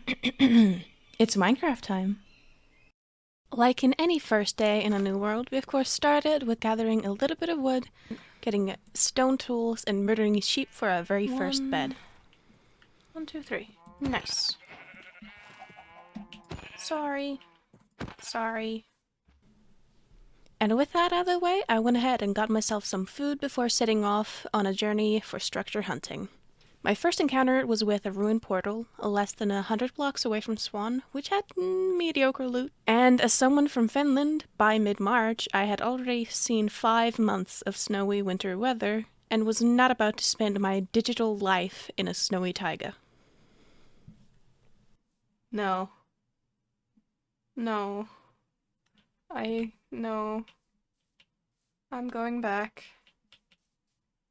It's Minecraft time. Like in any first day in a new world, we of course started with gathering a little bit of wood, getting stone tools, and murdering sheep for our very first bed. 1, 2, 3. Nice. Sorry. Sorry. And with that out of the way, I went ahead and got myself some food before setting off on a journey for structure hunting. My first encounter was with a ruined portal, less than 100 blocks away from Swan, which had mediocre loot. And as someone from Finland, by mid-March, I had already seen 5 months of snowy winter weather, and was not about to spend my digital life in a snowy taiga. No. No. No. I'm going back.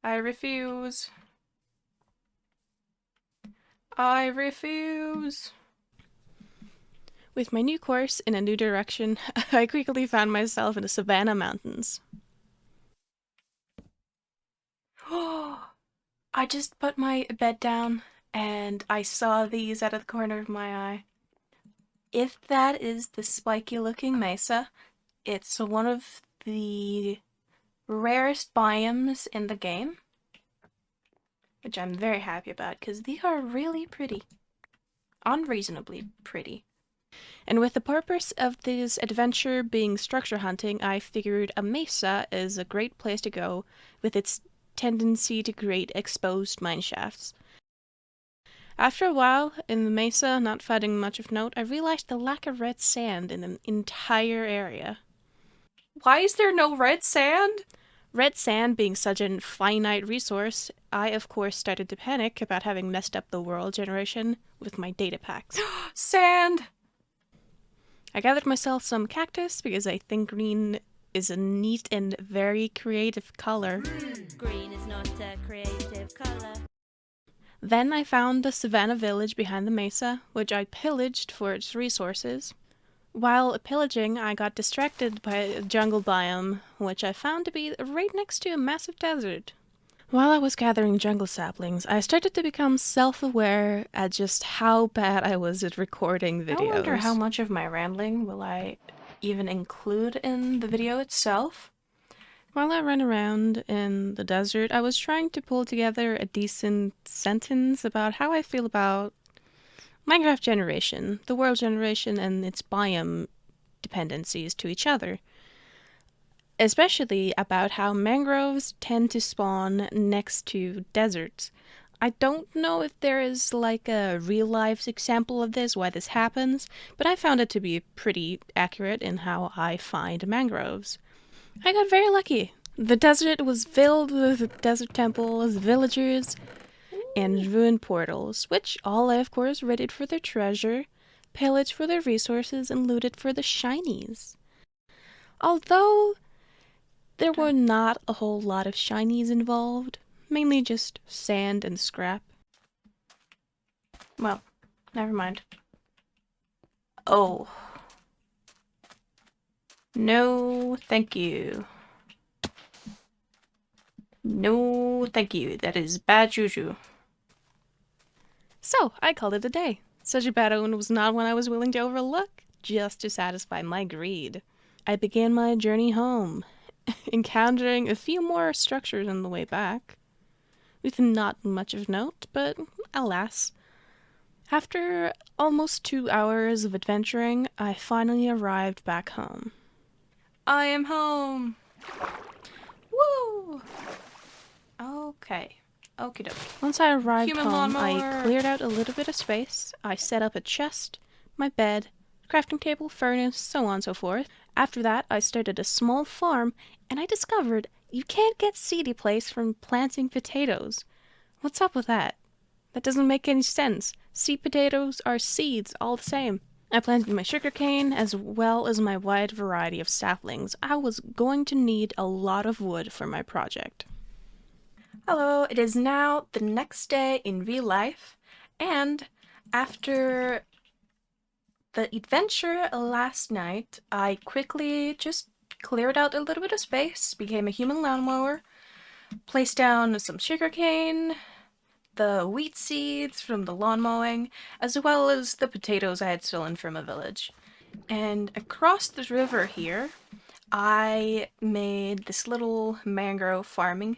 I refuse. I refuse. With my new course in a new direction, I quickly found myself in the Savannah Mountains. I just put my bed down and I saw these out of the corner of my eye. If that is the spiky looking mesa, it's one of the rarest biomes in the game, which I'm very happy about because they are really pretty. Unreasonably pretty. And with the purpose of this adventure being structure hunting, I figured a mesa is a great place to go with its tendency to create exposed mineshafts. After a while in the mesa, not finding much of note, I realized the lack of red sand in the entire area. Why is there no red sand? Red sand being such a finite resource, I of course started to panic about having messed up the world generation with my datapacks. Sand! I gathered myself some cactus because I think green is a neat and very creative color. Green is not a creative color. Then I found the Savannah village behind the mesa, which I pillaged for its resources. While pillaging, I got distracted by a jungle biome, which I found to be right next to a massive desert. While I was gathering jungle saplings, I started to become self-aware at just how bad I was at recording videos. I wonder how much of my rambling will I even include in the video itself. While I ran around in the desert, I was trying to pull together a decent sentence about how I feel about Minecraft generation, the world generation, and its biome dependencies to each other. Especially about how mangroves tend to spawn next to deserts. I don't know if there is like a real-life example of this, why this happens, but I found it to be pretty accurate in how I find mangroves. I got very lucky. The desert was filled with desert temples, villagers, and ruined portals, which all I of course raided for their treasure, pillaged for their resources, and looted for the shinies. Although there were not a whole lot of shinies involved, mainly just sand and scrap. Well, never mind. Oh. No, thank you. No, thank you. That is bad juju. So, I called it a day. Such a bad omen was not one I was willing to overlook, just to satisfy my greed. I began my journey home, encountering a few more structures on the way back, with not much of note, but alas. After almost 2 hours of adventuring, I finally arrived back home. I am home! Woo! Okay. Okie dokie. Once I arrived home, I cleared out a little bit of space. I set up a chest, my bed, crafting table, furnace, so on and so forth. After that, I started a small farm, and I discovered you can't get seedy place from planting potatoes. What's up with that? That doesn't make any sense. Seed potatoes are seeds, all the same. I planted my sugarcane, as well as my wide variety of saplings. I was going to need a lot of wood for my project. Hello, it is now the next day in real life, and after the adventure last night, I quickly just cleared out a little bit of space, became a human lawnmower, placed down some sugarcane, the wheat seeds from the lawn mowing, as well as the potatoes I had stolen from a village. And across the river here, I made this little mangrove farming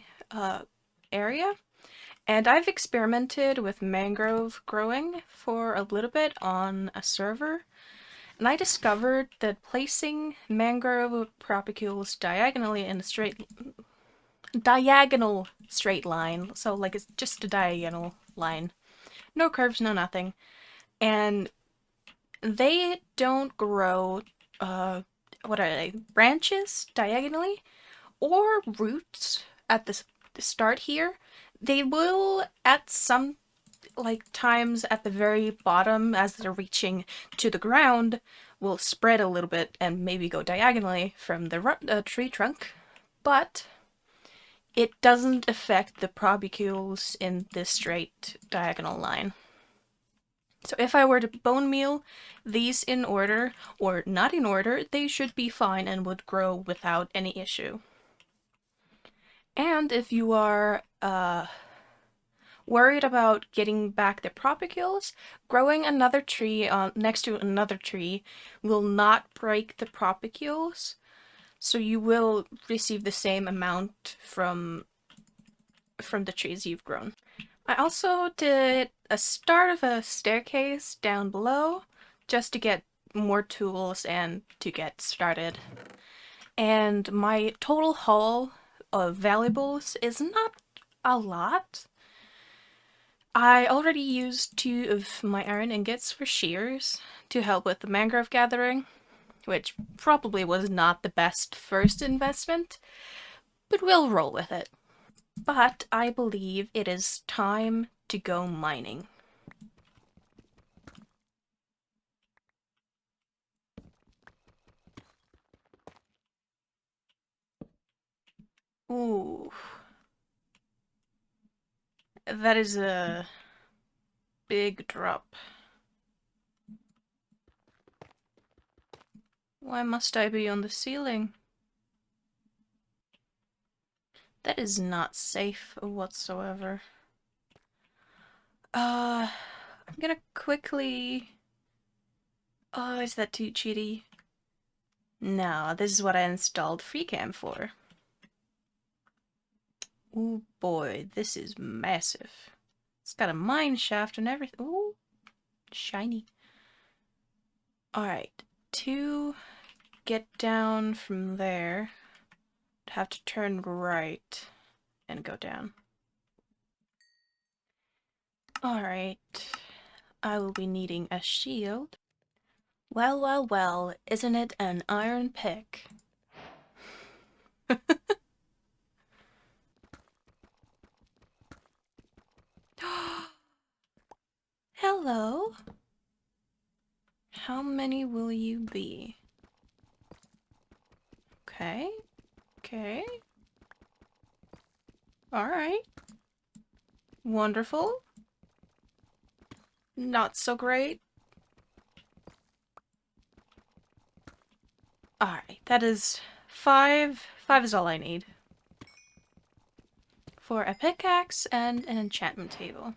area. And I've experimented with mangrove growing for a little bit on a server. And I discovered that placing mangrove propagules diagonally in a diagonal straight line, so like it's just a diagonal line, no curves, no nothing, and they don't grow what are they, branches diagonally or roots at the start here. They will at some like times at the very bottom as they're reaching to the ground will spread a little bit and maybe go diagonally from the tree trunk, but it doesn't affect the propagules in this straight diagonal line. So if I were to bone meal these in order or not in order, they should be fine and would grow without any issue. And if you are worried about getting back the propagules, growing another tree next to another tree will not break the propagules, so you will receive the same amount from the trees you've grown. I also did a start of a staircase down below just to get more tools and to get started. And my total haul of valuables is not a lot. I already used 2 of my iron ingots for shears to help with the mangrove gathering, which probably was not the best first investment, but we'll roll with it. But I believe it is time to go mining. Ooh. That is a big drop. Why must I be on the ceiling? That is not safe whatsoever. I'm gonna quickly... Oh, is that too cheaty? No, this is what I installed FreeCam for. Ooh boy, this is massive. It's got a mine shaft and everything. Ooh, shiny. Alright, to get down from there, I'd have to turn right and go down. Alright, I will be needing a shield. Well, well, well, isn't it an iron pick? Hello? How many will you be? Okay, okay. Alright. Wonderful. Not so great. Alright, that is 5. 5 is all I need. For a pickaxe and an enchantment table.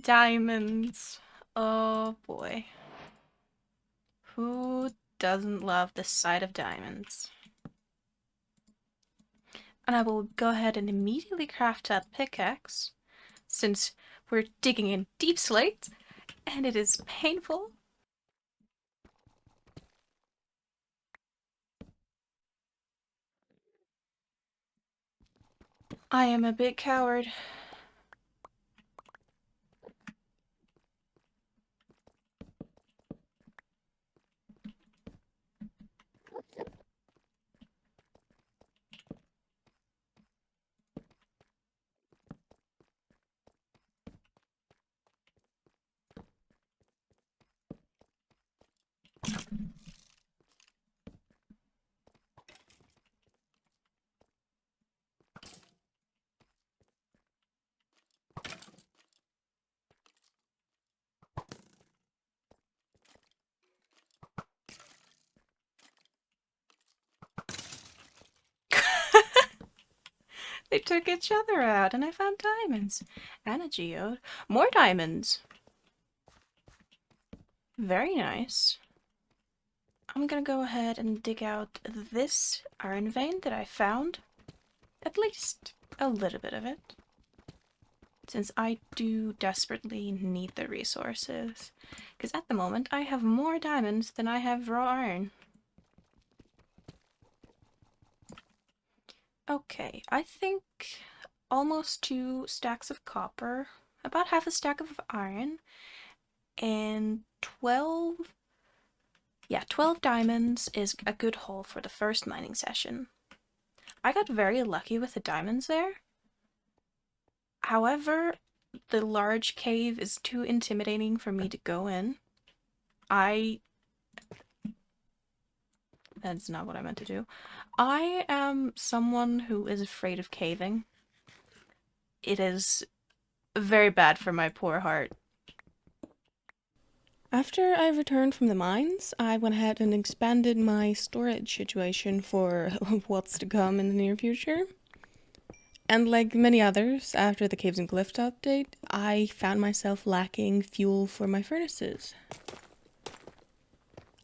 Diamonds. Oh boy. Who doesn't love the sight of diamonds? And I will go ahead and immediately craft a pickaxe, since we're digging in deep slate, and it is painful. I am a big coward. took each other out and I found diamonds. And a geode. More diamonds. Very nice. I'm gonna go ahead and dig out this iron vein that I found. At least a little bit of it. Since I do desperately need the resources. Because at the moment I have more diamonds than I have raw iron. Okay, I think almost 2 stacks of copper, about half a stack of iron, and 12... Yeah, 12 diamonds is a good haul for the first mining session. I got very lucky with the diamonds there. However, the large cave is too intimidating for me to go in. That's not what I meant to do. I am someone who is afraid of caving. It is very bad for my poor heart. After I returned from the mines, I went ahead and expanded my storage situation for what's to come in the near future. And like many others, after the Caves and Glyphs update, I found myself lacking fuel for my furnaces.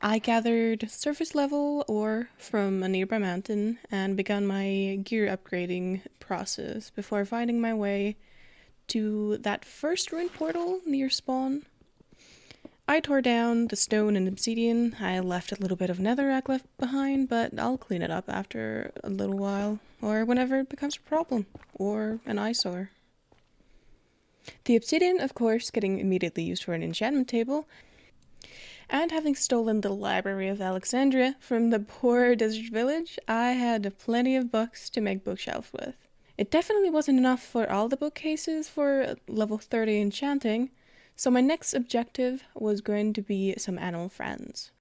I gathered surface level ore from a nearby mountain and began my gear upgrading process before finding my way to that first ruined portal near spawn. I tore down the stone and obsidian. I left a little bit of netherrack left behind, but I'll clean it up after a little while, or whenever it becomes a problem, or an eyesore. The obsidian, of course, getting immediately used for an enchantment table, and having stolen the Library of Alexandria from the poor desert village, I had plenty of books to make bookshelves with. It definitely wasn't enough for all the bookcases for level 30 enchanting, so my next objective was going to be some animal friends.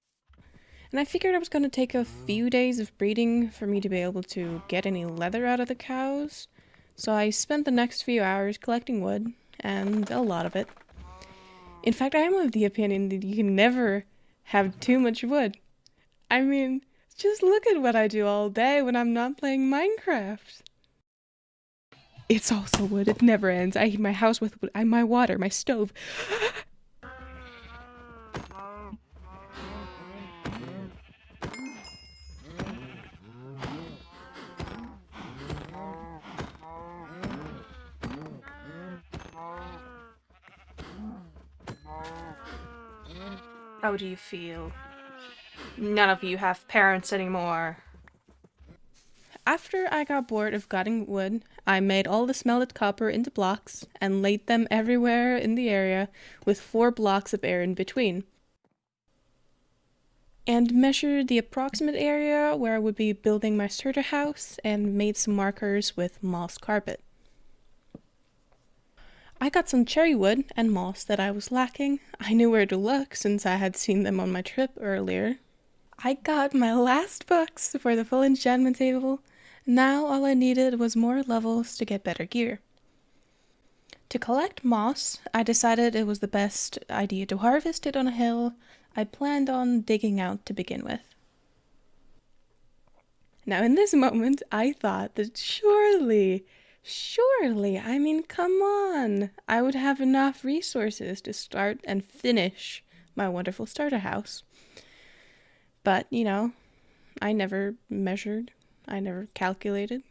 And I figured it was going to take a few days of breeding for me to be able to get any leather out of the cows, so I spent the next few hours collecting wood, and a lot of it. In fact, I am of the opinion that you can never have too much wood. I mean, just look at what I do all day when I'm not playing Minecraft. It's also wood, it never ends. I heat my house with wood, my water, my stove. How do you feel? None of you have parents anymore. After I got bored of cutting wood, I made all the smelted copper into blocks and laid them everywhere in the area with 4 blocks of air in between. And measured the approximate area where I would be building my starter house and made some markers with moss carpet. I got some cherry wood and moss that I was lacking. I knew where to look since I had seen them on my trip earlier. I got my last books for the full enchantment table. Now all I needed was more levels to get better gear. To collect moss, I decided it was the best idea to harvest it on a hill I planned on digging out to begin with. Now in this moment, I thought that surely, I mean, come on, I would have enough resources to start and finish my wonderful starter house. But, you know, I never measured, I never calculated.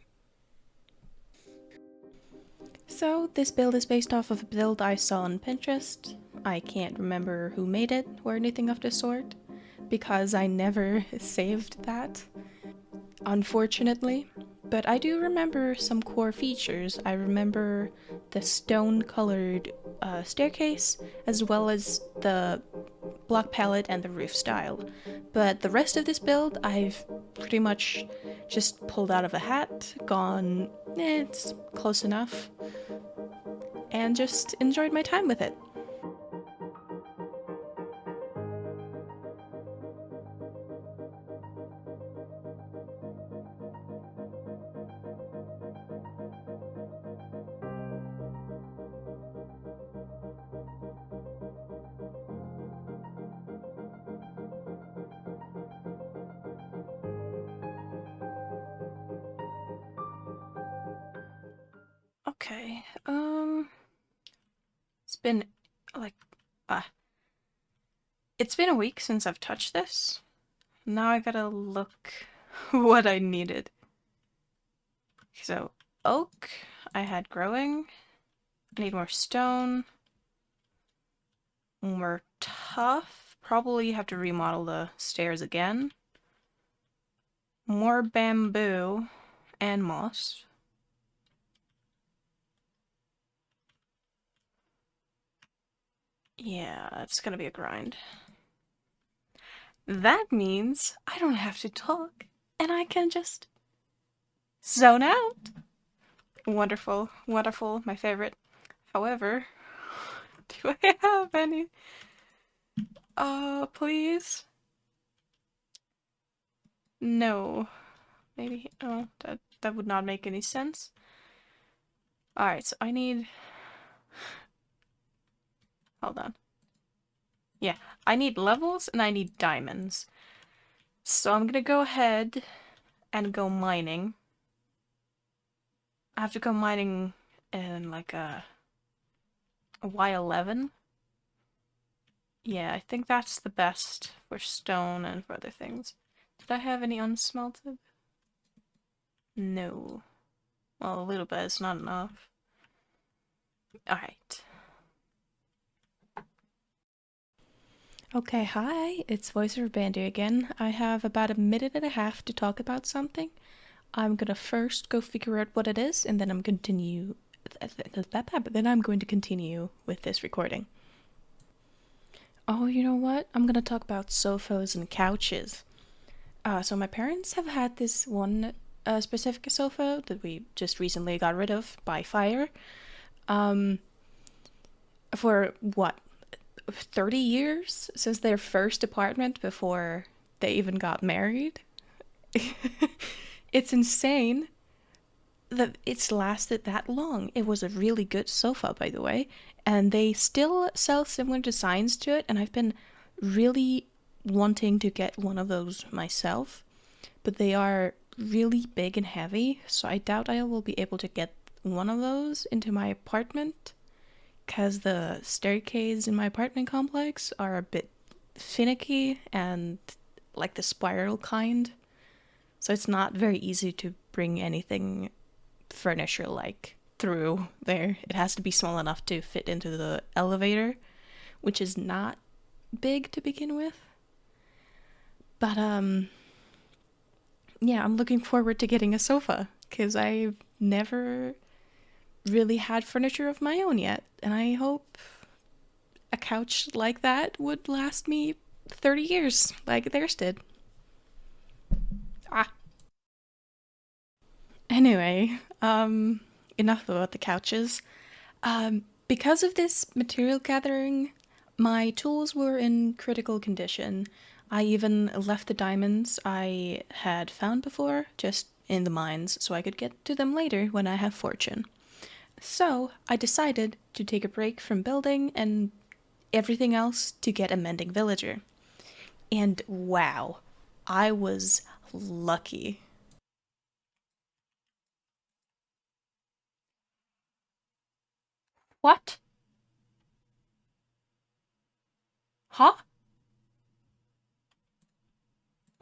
So this build is based off of a build I saw on Pinterest. I can't remember who made it or anything of the sort, because I never saved that, unfortunately. But I do remember some core features. I remember the stone-colored staircase, as well as the block palette and the roof style. But the rest of this build, I've pretty much just pulled out of a hat, gone, it's close enough, and just enjoyed my time with it. Okay. It's been like it's been a week since I've touched this. Now I gotta look what I needed. So, oak, I had growing. I need more stone. More tough. Probably have to remodel the stairs again. More bamboo and moss. Yeah, it's gonna be a grind. That means I don't have to talk and I can just zone out. Wonderful, wonderful, my favorite. However, do I have any? Please? No. Maybe, oh, that would not make any sense. Alright, so I need... Hold on. Yeah, I need levels and I need diamonds. So I'm gonna go ahead and go mining. I have to go mining in like a Y11. Yeah, I think that's the best for stone and for other things. Did I have any unsmelted? No. Well, a little bit is not enough. Alright. Okay, hi, it's Voiceover Bandy again. I have about a minute and a half to talk about something. I'm gonna first go figure out what it is, and then I'm going to continue with this recording. Oh, you know what? I'm gonna talk about sofas and couches. So my parents have had this one specific sofa that we just recently got rid of by fire. For what, 30 years since their first apartment before they even got married? It's insane that it's lasted that long. It was a really good sofa, by the way, and they still sell similar designs to it, and I've been really wanting to get one of those myself, but they are really big and heavy, so I doubt I will be able to get one of those into my apartment, because the staircase in my apartment complex are a bit finicky and like the spiral kind, so it's not very easy to bring anything furniture like through there. It has to be small enough to fit into the elevator, which is not big to begin with. But yeah, I'm looking forward to getting a sofa because I've never really had furniture of my own yet, and I hope a couch like that would last me 30 years like theirs did. Anyway, enough about the couches. Because of this material gathering, my tools were in critical condition. I even left the diamonds I had found before just in the mines so I could get to them later when I have fortune. So I decided to take a break from building and everything else to get a mending villager. And wow, I was lucky. What? Huh?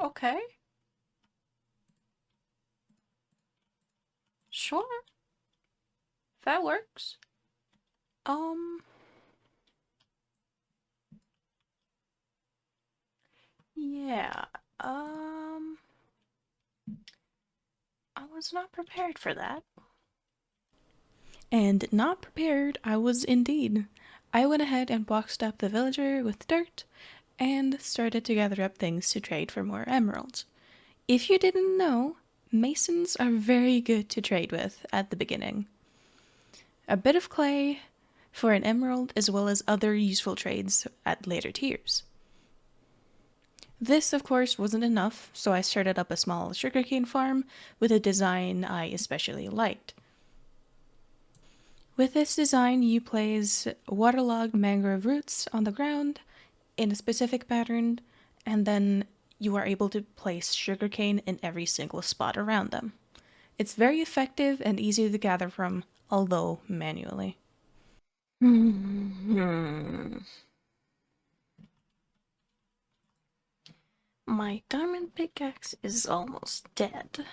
Okay. Sure. That works. Um, yeah. Um, I was not prepared for that. And not prepared I was indeed. I went ahead and boxed up the villager with dirt and started to gather up things to trade for more emeralds. If you didn't know, masons are very good to trade with at the beginning. A bit of clay for an emerald as well as other useful trades at later tiers. This, of course, wasn't enough, so I started up a small sugarcane farm with a design I especially liked. With this design, you place waterlogged mangrove roots on the ground in a specific pattern, and then you are able to place sugarcane in every single spot around them. It's very effective and easy to gather from, although manually. My diamond pickaxe is almost dead.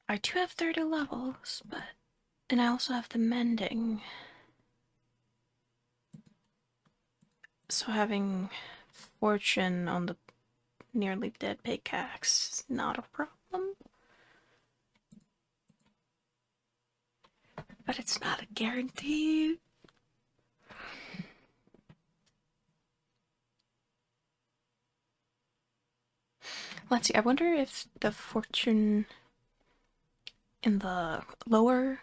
I do have 30 levels, and I also have the mending. So having fortune on the nearly dead pickaxe is not a problem. But it's not a guarantee. Let's see, I wonder if the fortune in the lower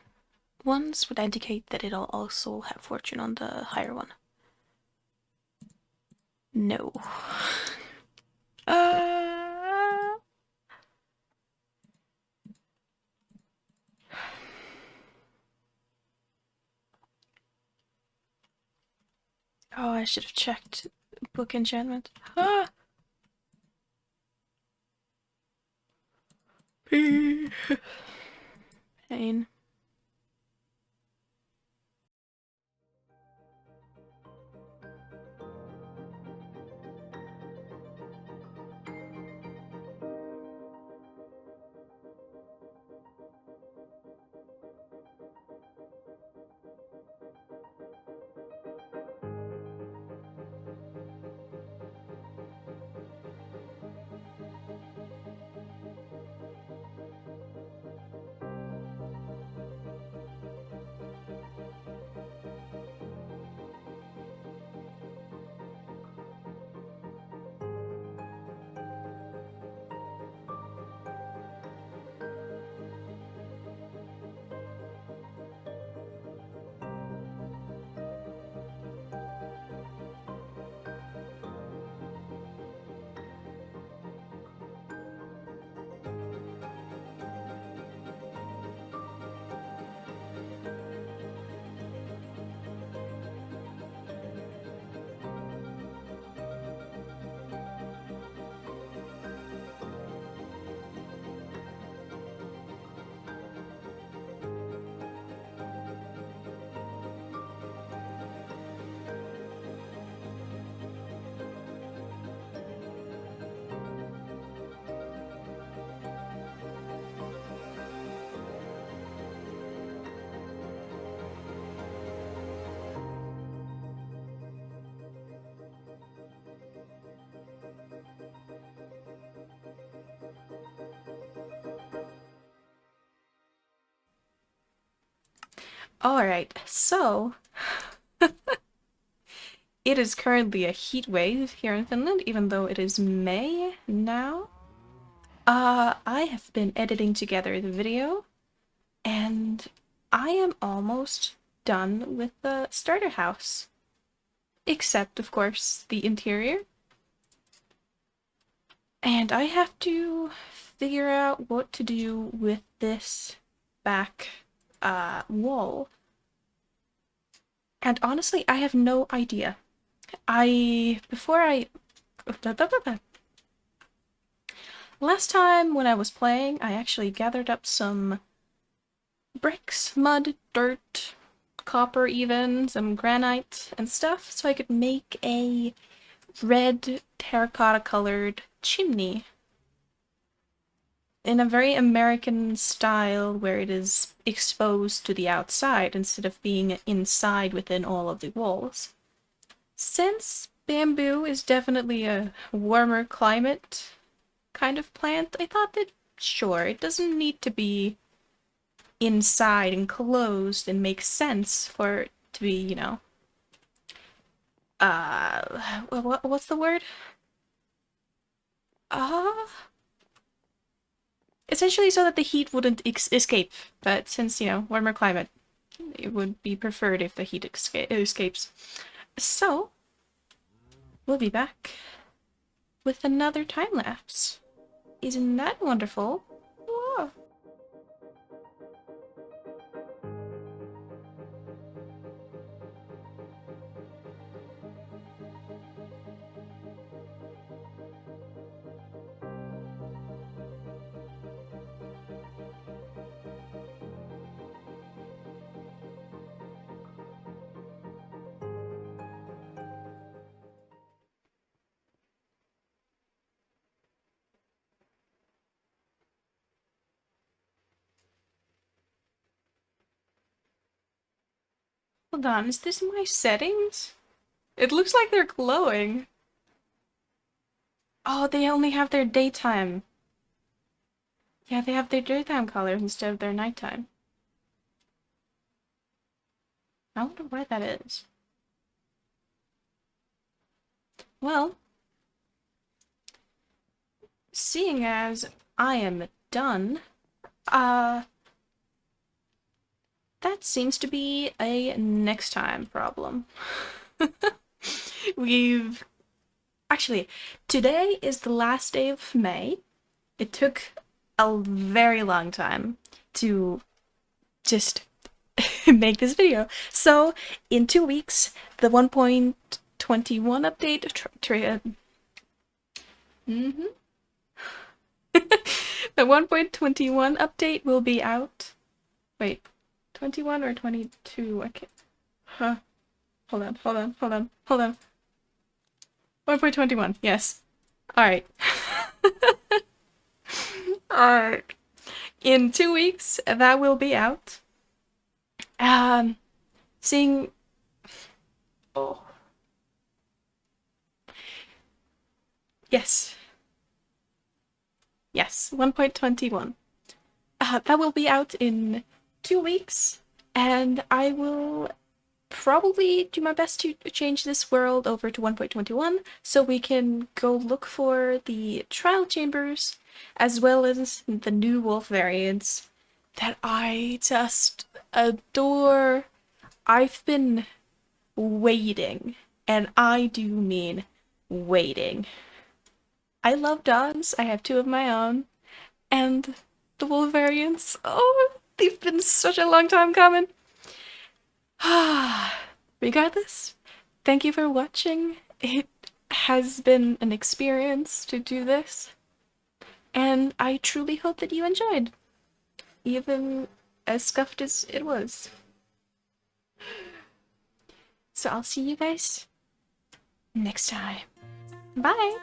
ones would indicate that it'll also have fortune on the higher one. No. Oh, I should have checked book enchantment. Ah! Pain. Alright, so it is currently a heat wave here in Finland, even though it is May now. I have been editing together the video, and I am almost done with the starter house. Except, of course, the interior. And I have to figure out what to do with this back wall. And honestly, I have no idea. Last time when I was playing, I actually gathered up some bricks, mud, dirt, copper even, some granite and stuff, so I could make a red terracotta colored chimney in a very American style where it is exposed to the outside instead of being inside within all of the walls. Since bamboo is definitely a warmer climate kind of plant, I thought that sure, it doesn't need to be inside and closed and make sense for it to be, you know, what's the word? Essentially so that the heat wouldn't escape, but since, you know, warmer climate, it would be preferred if the heat escapes. So, we'll be back with another time lapse. Isn't that wonderful? Whoa. Hold on, is this my settings? It looks like they're glowing. Oh, they only have their daytime. Yeah, they have their daytime colors instead of their nighttime. I wonder why that is. Well, seeing as I am done, that seems to be a next time problem. Actually, today is the last day of May. It took a very long time to just make this video. So, in 2 weeks, the 1.21 update, the 1.21 update will be out. Wait, 21 or 22? I can't. Huh. Hold on. 1.21, yes. Alright. Alright. In 2 weeks, that will be out. Seeing... Oh. Yes. Yes, 1.21. That will be out in 2 weeks, and I will probably do my best to change this world over to 1.21 so we can go look for the trial chambers as well as the new wolf variants that I just adore. I've been waiting, and I do mean waiting. I love dogs, I have 2 of my own, and the wolf variants, oh, they've been such a long time coming. Regardless, thank you for watching. It has been an experience to do this, and I truly hope that you enjoyed, even as scuffed as it was. So I'll see you guys next time. Bye!